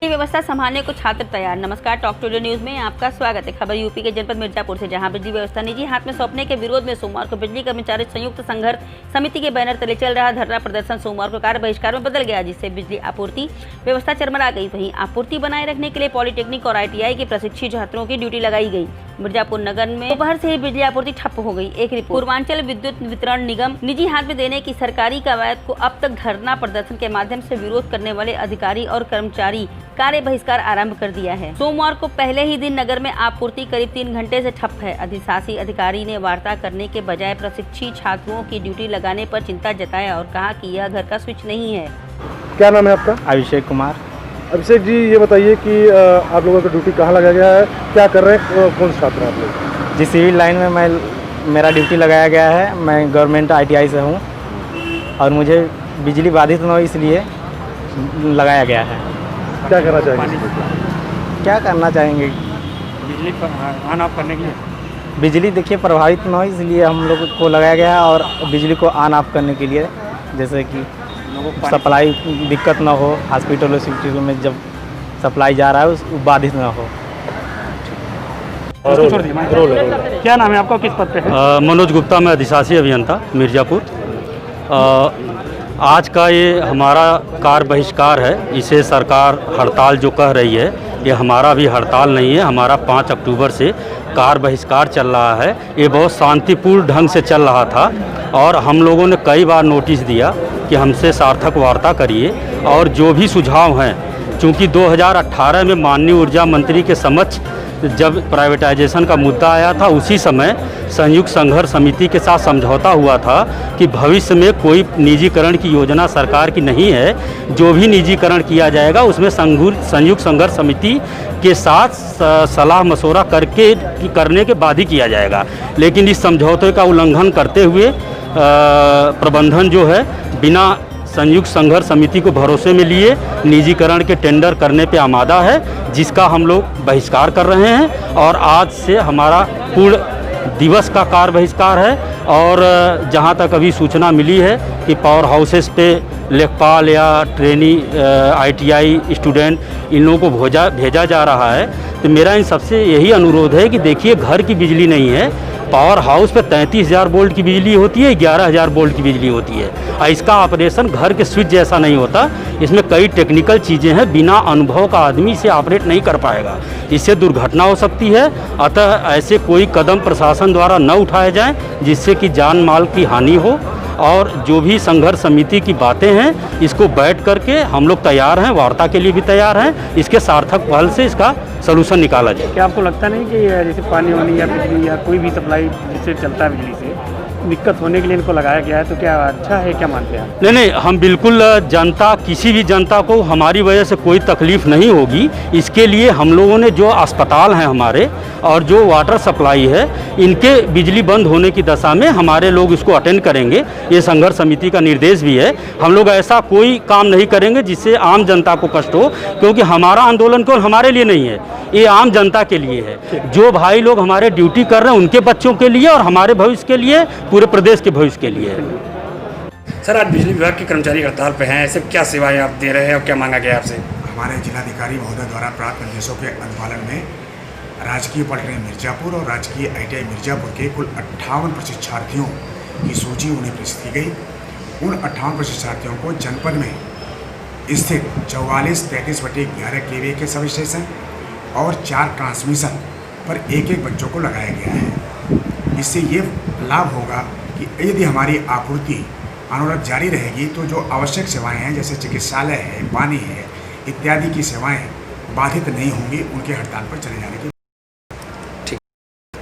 व्यवस्था संभालने को छात्र तैयार। नमस्कार, टॉक टुडे न्यूज में आपका स्वागत है। खबर यूपी के जनपद मिर्जापुर से, जहां बिजली व्यवस्था निजी हाथ में सौंपने के विरोध में सोमवार को बिजली कर्मचारी संयुक्त संघर्ष समिति के बैनर तले चल रहा धरना प्रदर्शन सोमवार को कार्य बहिष्कार में बदल गया, जिससे बिजली आपूर्ति व्यवस्था चरमरा गई। वहीं आपूर्ति बनाए रखने के लिए पॉलिटेक्निक और ITI के प्रशिक्षित छात्रों की ड्यूटी लगाई गई। मिर्जापुर नगर में दोपहर से ही बिजली आपूर्ति ठप हो गई। एक रिपोर्ट। पूर्वांचल विद्युत वितरण निगम निजी हाथ में देने की सरकारी कवायद को अब तक धरना प्रदर्शन के माध्यम से विरोध करने वाले अधिकारी और कर्मचारी कार्य बहिष्कार आरंभ कर दिया है। सोमवार को पहले ही दिन नगर में आपूर्ति करीब 3 घंटे से ठप है। अधिशासी अधिकारी ने वार्ता करने के बजाय प्रशिक्षित छात्रों की ड्यूटी लगाने पर चिंता जताया और कहा कि यह घर का स्विच नहीं है। क्या नाम है आपका? अभिषेक कुमार। अभिषेक जी, ये बताइए कि आप लोगों का ड्यूटी कहाँ लगाया गया है, क्या कर रहे हैं, कौन से छात्र हैं आप लोग? जी, सिविल लाइन में मेरा ड्यूटी लगाया गया है। मैं गवर्नमेंट ITI से हूँ और मुझे बिजली बाधित न हो इसलिए लगाया गया है। क्या करना चाहेंगे? क्या करना चाहेंगे? बिजली ऑन ऑफ करने के लिए बिजली देखिए प्रभावित न हो इसलिए हम लोग को लगाया गया है, और बिजली को ऑन ऑफ करने के लिए, जैसे कि सप्लाई दिक्कत ना हो, हॉस्पिटलों में जब सप्लाई जा रहा है उस बाधित ना हो। क्या नाम है आपका, किस पद पे है? मनोज गुप्ता, मैं अधिशासी अभियंता मिर्जापुर। आज का ये हमारा कार्य बहिष्कार है। इसे सरकार हड़ताल जो कह रही है, ये हमारा भी हड़ताल नहीं है। हमारा 5 अक्टूबर से कार्य बहिष्कार चल रहा है। ये बहुत शांतिपूर्ण ढंग से चल रहा था और हम लोगों ने कई बार नोटिस दिया कि हमसे सार्थक वार्ता करिए और जो भी सुझाव हैं, चूँकि 2018 में माननीय ऊर्जा मंत्री के समक्ष जब प्राइवेटाइजेशन का मुद्दा आया था, उसी समय संयुक्त संघर्ष समिति के साथ समझौता हुआ था कि भविष्य में कोई निजीकरण की योजना सरकार की नहीं है। जो भी निजीकरण किया जाएगा उसमें संयुक्त संघर्ष समिति के साथ सलाह मशवरा करने के बाद ही किया जाएगा। लेकिन इस समझौते का उल्लंघन करते हुए प्रबंधन जो है बिना संयुक्त संघर्ष समिति को भरोसे में लिए निजीकरण के टेंडर करने पे आमादा है, जिसका हम लोग बहिष्कार कर रहे हैं। और आज से हमारा पूर्ण दिवस का कार्य बहिष्कार है। और जहां तक अभी सूचना मिली है कि पावर हाउसेस पे लेखपाल या ट्रेनी ITI स्टूडेंट इन लोगों को भेजा जा रहा है, तो मेरा इन सबसे यही अनुरोध है कि देखिए, घर की बिजली नहीं है। पावर हाउस पे 33,000 वोल्ट की बिजली होती है, 11,000 वोल्ट की बिजली होती है। और इसका ऑपरेशन घर के स्विच जैसा नहीं होता। इसमें कई टेक्निकल चीज़ें हैं, बिना अनुभव का आदमी इसे ऑपरेट नहीं कर पाएगा। इससे दुर्घटना हो सकती है। अतः ऐसे कोई कदम प्रशासन द्वारा न उठाए जाएं जिससे कि जान माल की हानि हो। और जो भी संघर्ष समिति की बातें हैं, इसको बैठ करके हम लोग तैयार हैं, वार्ता के लिए भी तैयार हैं। इसके सार्थक पहल से इसका सलूशन निकाला जाए। क्या आपको लगता नहीं कि जैसे पानी वानी या बिजली या कोई भी सप्लाई जिससे चलता है बिजली से दिक्कत होने के लिए इनको लगाया गया है, तो क्या अच्छा है, क्या मानते हैं? नहीं, हम बिल्कुल जनता, किसी भी जनता को हमारी वजह से कोई तकलीफ़ नहीं होगी। इसके लिए हम लोगों ने जो अस्पताल हैं हमारे और जो वाटर सप्लाई है, इनके बिजली बंद होने की दशा में हमारे लोग इसको अटेंड करेंगे। ये संघर्ष समिति का निर्देश भी है। हम लोग ऐसा कोई काम नहीं करेंगे जिससे आम जनता को कष्ट हो, क्योंकि हमारा आंदोलन केवल हमारे लिए नहीं है, ये आम जनता के लिए है। जो भाई लोग हमारे ड्यूटी कर रहे हैं उनके बच्चों के लिए और हमारे भविष्य के लिए, पूरे प्रदेश के भविष्य के लिए। सर, आज बिजली विभाग के कर्मचारी हड़ताल पे हैं, ऐसे क्या सेवाएं आप दे रहे हैं और क्या मांगा गया आपसे? हमारे जिलाधिकारी महोदय द्वारा प्राप्त निर्देशों के अनुपालन में राजकीय पॉलिटेक्निक मिर्जापुर और राजकीय ITI मिर्जापुर के कुल 58 प्रशिक्षार्थियों की सूची उन्हें प्रेषित की गई। उन 58 प्रशिक्षार्थियों को जनपद में स्थित 44-33/11 KVA के सब स्टेशन और 4 ट्रांसमिशन पर एक बच्चों को लगाया गया है। इससे ये लाभ होगा कि यदि हमारी आपूर्ति अनवरत जारी रहेगी तो जो आवश्यक सेवाएं हैं, जैसे चिकित्सालय है, पानी है इत्यादि की सेवाएं बाधित नहीं होंगी उनके हड़ताल पर चले जाने की।